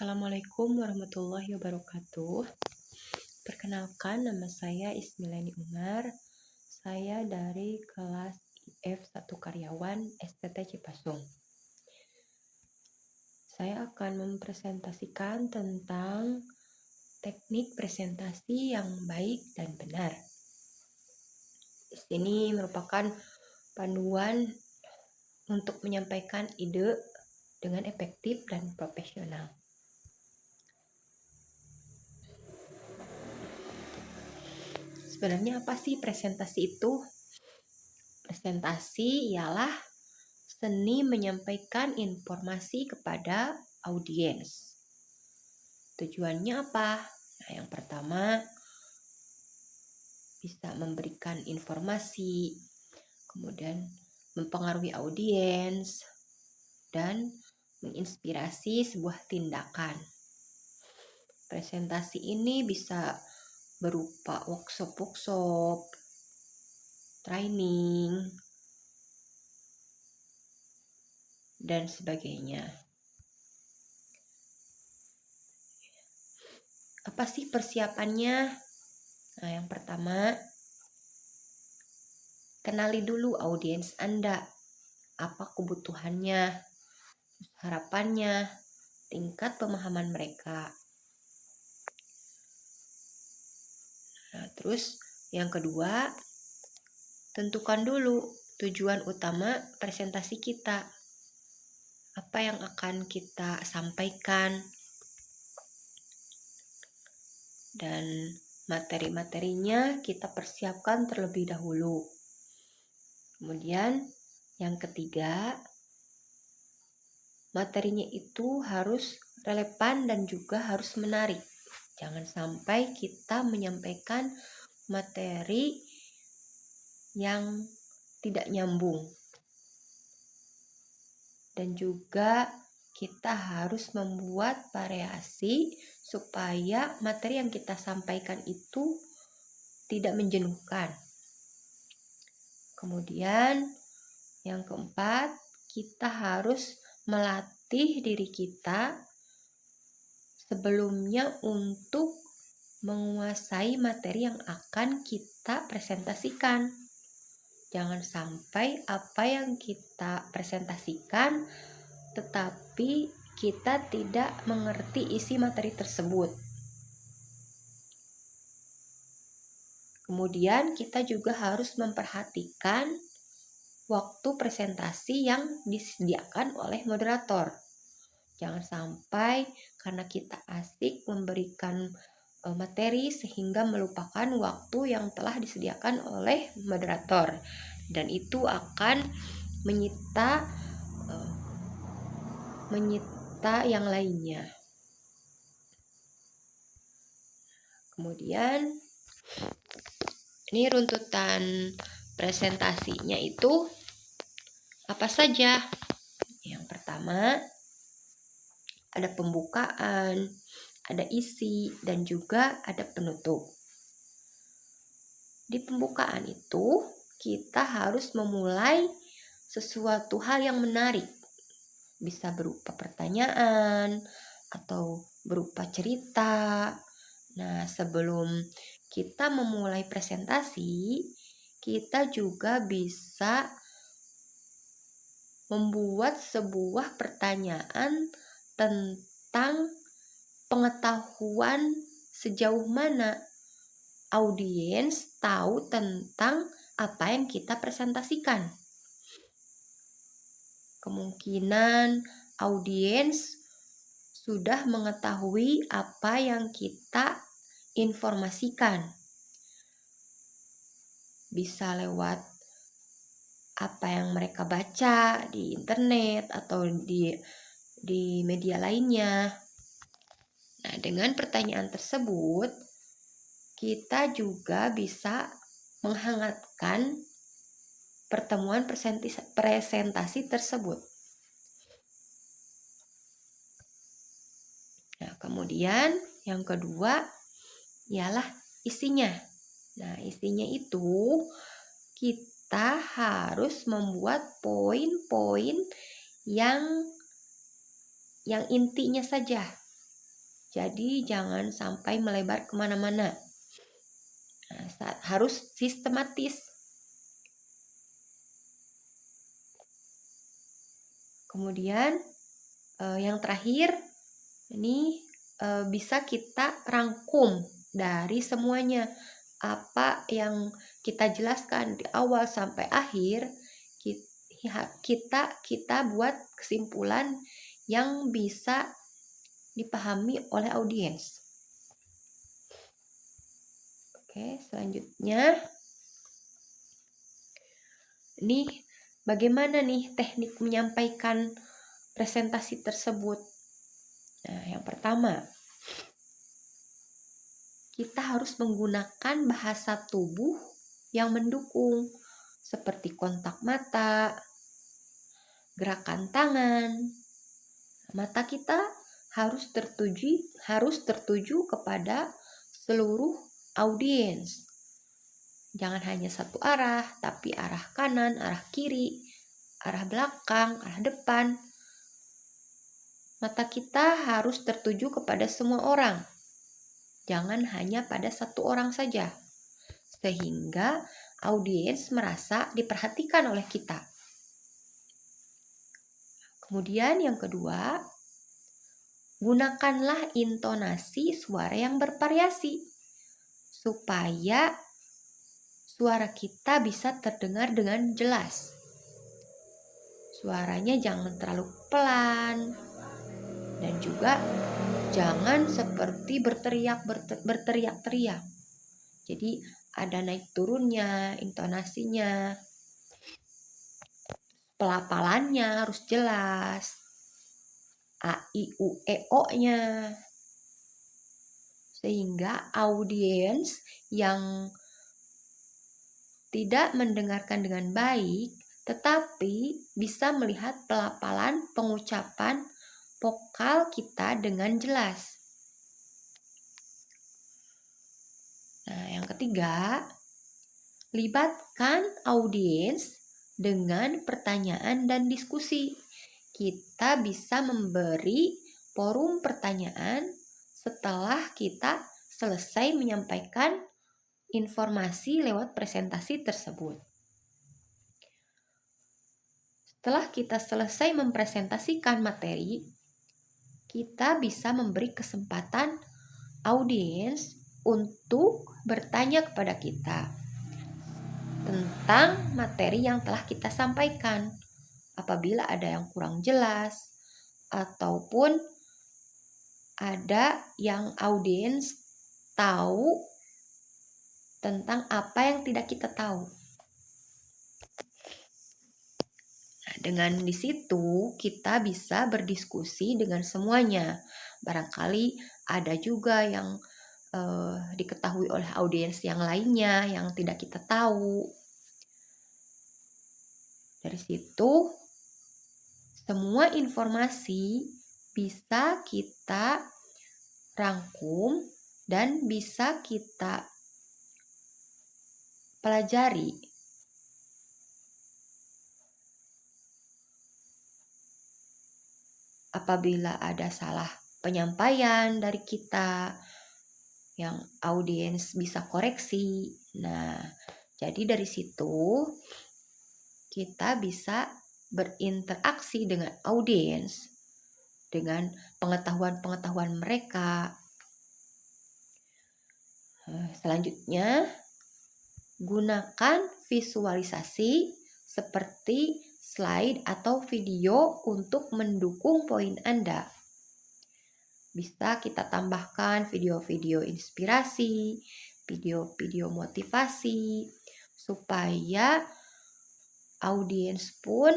Assalamualaikum warahmatullahi wabarakatuh. Perkenalkan, nama saya Ismilani Umar. Saya dari kelas IF1 Karyawan STT Cipasung. Saya akan mempresentasikan tentang teknik presentasi yang baik dan benar. Di sini merupakan panduan untuk menyampaikan ide dengan efektif dan profesional. Sebenarnya apa sih presentasi itu? Presentasi ialah seni menyampaikan informasi kepada audiens. Tujuannya apa? Nah, yang pertama bisa memberikan informasi, kemudian mempengaruhi audiens, dan menginspirasi sebuah tindakan. Presentasi ini bisa berupa workshop, training, dan sebagainya. Apa sih persiapannya? Nah, yang pertama, kenali dulu audiens Anda. Apa kebutuhannya, harapannya, tingkat pemahaman mereka. Nah, terus yang kedua, tentukan dulu tujuan utama presentasi kita. Apa yang akan kita sampaikan, dan materi-materinya kita persiapkan terlebih dahulu. Kemudian yang ketiga, materinya itu harus relevan dan juga harus menarik. Jangan sampai kita menyampaikan materi yang tidak nyambung. Dan juga kita harus membuat variasi supaya materi yang kita sampaikan itu tidak menjenuhkan. Kemudian yang keempat, kita harus melatih diri kita sebelumnya untuk menguasai materi yang akan kita presentasikan. Jangan sampai apa yang kita presentasikan tetapi kita tidak mengerti isi materi tersebut. Kemudian kita juga harus memperhatikan waktu presentasi yang disediakan oleh moderator. Jangan sampai karena kita asik memberikan materi sehingga melupakan waktu yang telah disediakan oleh moderator, dan itu akan menyita yang lainnya. Kemudian ini runtutan presentasinya itu apa saja? Yang pertama, ada pembukaan, ada isi, dan juga ada penutup. Di pembukaan itu kita harus memulai sesuatu hal yang menarik. Bisa berupa pertanyaan atau berupa cerita. Nah, sebelum kita memulai presentasi, kita juga bisa membuat sebuah pertanyaan tentang pengetahuan sejauh mana audiens tahu tentang apa yang kita presentasikan. Kemungkinan audiens sudah mengetahui apa yang kita informasikan. Bisa lewat apa yang mereka baca di internet atau di media lainnya. Nah, dengan pertanyaan tersebut, kita juga bisa menghangatkan pertemuan presentasi tersebut. Nah, kemudian yang kedua ialah isinya. Nah, isinya itu kita harus membuat poin-poin yang intinya saja. Jadi jangan sampai melebar kemana-mana. Harus sistematis. Kemudian yang terakhir, ini bisa kita rangkum dari semuanya. Apa yang kita jelaskan di awal sampai akhir, kita buat kesimpulan yang bisa dipahami oleh audiens. Oke, selanjutnya nih, bagaimana nih teknik menyampaikan presentasi tersebut? Nah, yang pertama, kita harus menggunakan bahasa tubuh yang mendukung, seperti kontak mata, gerakan tangan. Mata kita harus tertuju kepada seluruh audiens. Jangan hanya satu arah, tapi arah kanan, arah kiri, arah belakang, arah depan. Mata kita harus tertuju kepada semua orang. Jangan hanya pada satu orang saja. Sehingga audiens merasa diperhatikan oleh kita. Kemudian yang kedua, gunakanlah intonasi suara yang bervariasi supaya suara kita bisa terdengar dengan jelas. Suaranya jangan terlalu pelan dan juga jangan seperti berteriak-teriak. Jadi ada naik turunnya, intonasinya, pelafalannya harus jelas, a, i, u, e, o-nya. Sehingga audiens yang tidak mendengarkan dengan baik, tetapi bisa melihat pelafalan pengucapan vokal kita dengan jelas. Nah, yang ketiga, libatkan audiens dengan pertanyaan dan diskusi. Kita bisa memberi forum pertanyaan setelah kita selesai menyampaikan informasi lewat presentasi tersebut. Setelah kita selesai mempresentasikan materi, kita bisa memberi kesempatan audiens untuk bertanya kepada kita tentang materi yang telah kita sampaikan. Apabila ada yang kurang jelas ataupun ada yang audiens tahu tentang apa yang tidak kita tahu. Nah, dengan di situ kita bisa berdiskusi dengan semuanya. Barangkali ada juga yang diketahui oleh audiens yang lainnya yang tidak kita tahu. Dari situ semua informasi bisa kita rangkum dan bisa kita pelajari. Apabila ada salah penyampaian dari kita yang audiens bisa koreksi. Nah, jadi dari situ kita bisa berinteraksi dengan audiens dengan pengetahuan-pengetahuan mereka. Selanjutnya, gunakan visualisasi seperti slide atau video untuk mendukung poin Anda. Bisa kita tambahkan video-video inspirasi, video-video motivasi, supaya audiens pun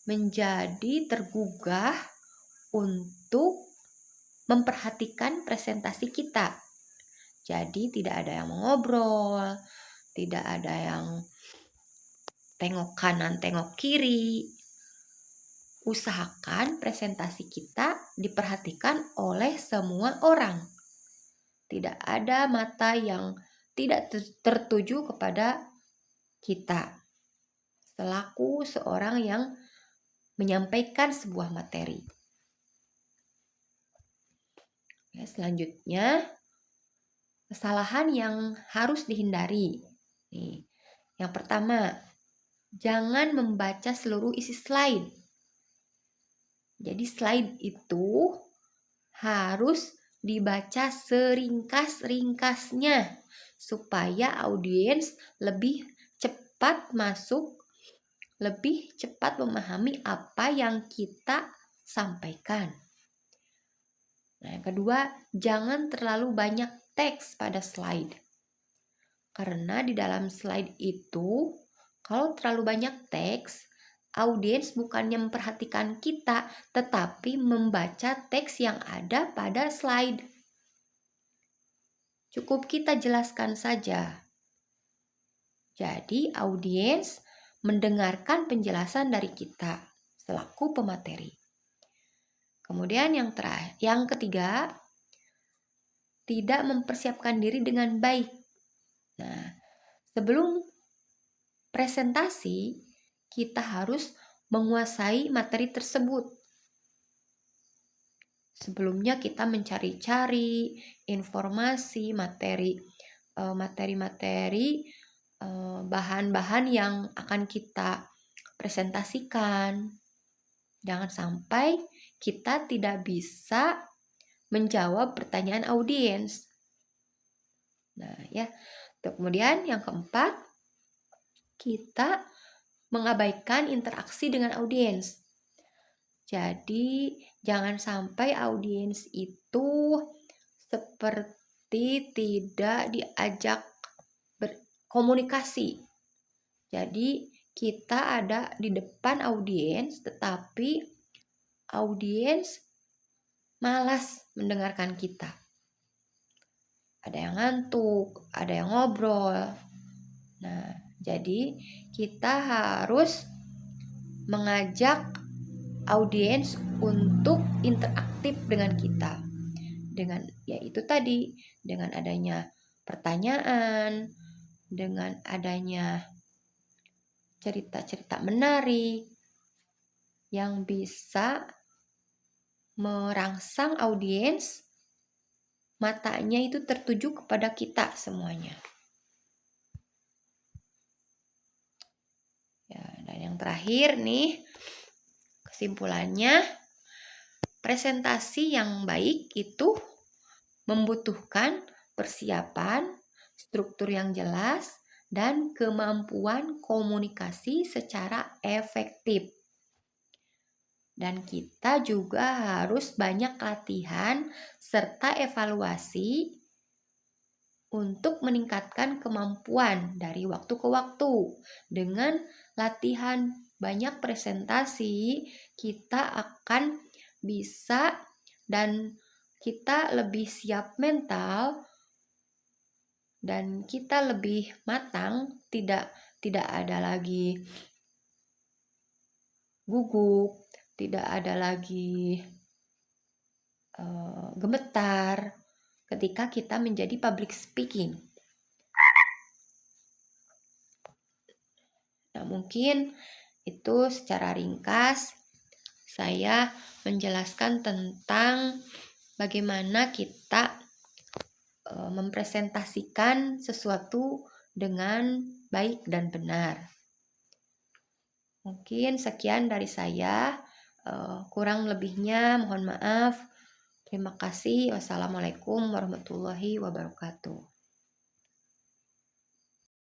menjadi tergugah untuk memperhatikan presentasi kita. Jadi tidak ada yang mengobrol, tidak ada yang tengok kanan, tengok kiri. Usahakan presentasi kita diperhatikan oleh semua orang. Tidak ada mata yang tidak tertuju kepada kita selaku seorang yang menyampaikan sebuah materi. Selanjutnya, kesalahan yang harus dihindari. Nih, yang pertama, jangan membaca seluruh isi slide. Jadi slide itu harus dibaca seringkas-ringkasnya supaya audiens lebih cepat masuk, lebih cepat memahami apa yang kita sampaikan. Nah, yang kedua, jangan terlalu banyak teks pada slide. Karena di dalam slide itu, kalau terlalu banyak teks, audiens bukannya memperhatikan kita, tetapi membaca teks yang ada pada slide. Cukup kita jelaskan saja. Jadi, audiens mendengarkan penjelasan dari kita selaku pemateri. Kemudian yang ketiga, tidak mempersiapkan diri dengan baik. Nah, sebelum presentasi, kita harus menguasai materi tersebut. Sebelumnya kita mencari-cari informasi, materi-materi, bahan-bahan yang akan kita presentasikan. Jangan sampai kita tidak bisa menjawab pertanyaan audiens. Nah, ya. Kemudian yang keempat, kita mengabaikan interaksi dengan audiens. Jadi, jangan sampai audiens itu seperti tidak diajak berkomunikasi. Jadi, kita ada di depan audiens, tetapi audiens malas mendengarkan kita. Ada yang ngantuk, ada yang ngobrol. Nah, jadi kita harus mengajak audiens untuk interaktif dengan kita. Dengan yaitu tadi, dengan adanya pertanyaan, dengan adanya cerita-cerita menarik yang bisa merangsang audiens, matanya itu tertuju kepada kita semuanya. Ya, dan yang terakhir nih, kesimpulannya, presentasi yang baik itu membutuhkan persiapan, struktur yang jelas, dan kemampuan komunikasi secara efektif. Dan kita juga harus banyak latihan serta evaluasi untuk meningkatkan kemampuan dari waktu ke waktu. Dengan latihan banyak presentasi, kita akan bisa dan kita lebih siap mental dan kita lebih matang, tidak ada lagi gugup, tidak ada lagi gemetar ketika kita menjadi public speaking. Nah, mungkin itu secara ringkas saya menjelaskan tentang bagaimana kita mempresentasikan sesuatu dengan baik dan benar. Mungkin sekian dari saya, kurang lebihnya mohon maaf. Terima kasih. Wassalamualaikum warahmatullahi wabarakatuh.